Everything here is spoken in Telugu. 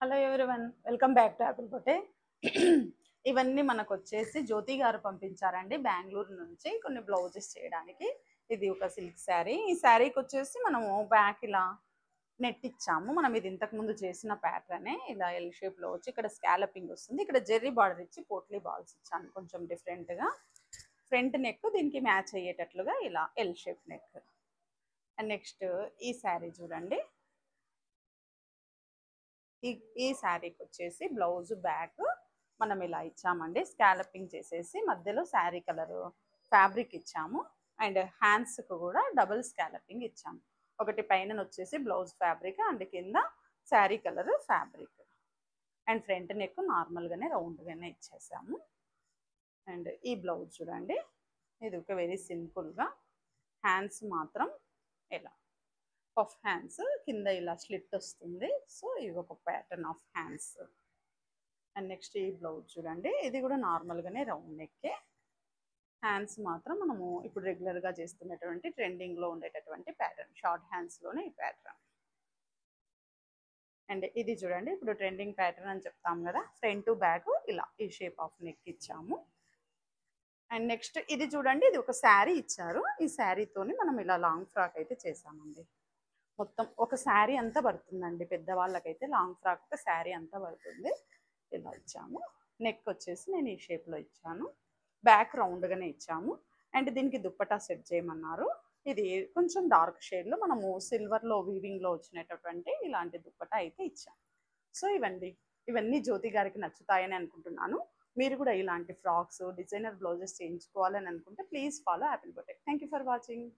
Hello everyone, welcome back to Apple పొటే. ఇవన్నీ మనకు వచ్చేసి జ్యోతి గారు పంపించారండి బెంగళూరు నుంచి కొన్ని బ్లౌజెస్ చేయడానికి. ఇది ఒక సిల్క్ శారీ. ఈ శారీకి వచ్చేసి మనము బ్యాక్ ఇలా నెట్ ఇచ్చాము. మనం ఇది ఇంతకుముందు చేసిన ప్యాటర్నే ఇలా ఎల్ షేప్లో వచ్చి ఇక్కడ స్కాలపింగ్ వస్తుంది. ఇక్కడ జెర్రీ బార్డర్ ఇచ్చి పోట్లీ బాల్స్ ఇచ్చాను కొంచెం డిఫరెంట్గా. ఫ్రంట్ నెక్ దీనికి మ్యాచ్ అయ్యేటట్లుగా ఇలా L shape neck. And next ఈ శారీ చూడండి. ఈ శారీకి వచ్చేసి బ్లౌజ్ బ్యాక్ మనం ఇలా ఇచ్చామండి. స్కాలపింగ్ చేసేసి మధ్యలో శారీ కలర్ ఫ్యాబ్రిక్ ఇచ్చాము. అండ్ హ్యాండ్స్కి కూడా డబుల్ స్కాలపింగ్ ఇచ్చాము. ఒకటి పైన వచ్చేసి బ్లౌజ్ ఫ్యాబ్రిక్ అండ్ కింద sari colour fabric. And front neck నార్మల్గానే రౌండ్గానే ఇచ్చేసాము. అండ్ ఈ బ్లౌజ్ చూడండి, ఇది ఒక వెరీ సింపుల్గా. హ్యాండ్స్ మాత్రం ఇలా పఫ్ హ్యాండ్స్, కింద ఇలా స్లిట్ వస్తుంది. సో ఇవి ఒక pattern of hands. And next ఈ బ్లౌజ్ చూడండి, ఇది కూడా నార్మల్గానే రౌండ్ నెక్కే. హ్యాండ్స్ మాత్రం మనము ఇప్పుడు రెగ్యులర్గా చేస్తున్నటువంటి ట్రెండింగ్లో ఉండేటటువంటి ప్యాటర్న్, షార్ట్ హ్యాండ్స్లోనే ఈ ప్యాటర్న్. అండ్ ఇది చూడండి, ఇప్పుడు ట్రెండింగ్ ప్యాటర్న్ అని చెప్తాం కదా, ఫ్రంట్ టు బ్యాక్ ఇలా ఈ షేప్ ఆఫ్ నెక్ ఇచ్చాము. అండ్ నెక్స్ట్ ఇది చూడండి, ఇది ఒక శారీ ఇచ్చారు. ఈ శారీతోని మనం ఇలా లాంగ్ ఫ్రాక్ అయితే చేసామండి. మొత్తం ఒక శారీ అంతా పడుతుందండి, పెద్దవాళ్ళకైతే లాంగ్ ఫ్రాక్ ఒక శారీ అంతా పడుతుంది. ఇలా ఇచ్చాము. నెక్ వచ్చేసి నేను ఈ షేప్లో ఇచ్చాను. బ్యాక్ రౌండ్గానే ఇచ్చాము. అండ్ దీనికి దుప్పటా సెట్ చేయమన్నారు. ఇది కొంచెం డార్క్ షేడ్లో మనము సిల్వర్లో వీవింగ్లో వచ్చినటువంటి ఇలాంటి దుప్పటా అయితే ఇచ్చాము. సో ఇవన్నీ జ్యోతి గారికి నచ్చుతాయని అనుకుంటున్నాను. మీరు కూడా ఇలాంటి ఫ్రాక్స్, డిజైనర్ బ్లౌజెస్ చేయించుకోవాలని అనుకుంటే ప్లీజ్ ఫాలో యాపిల్ పొటే. Thank you for watching.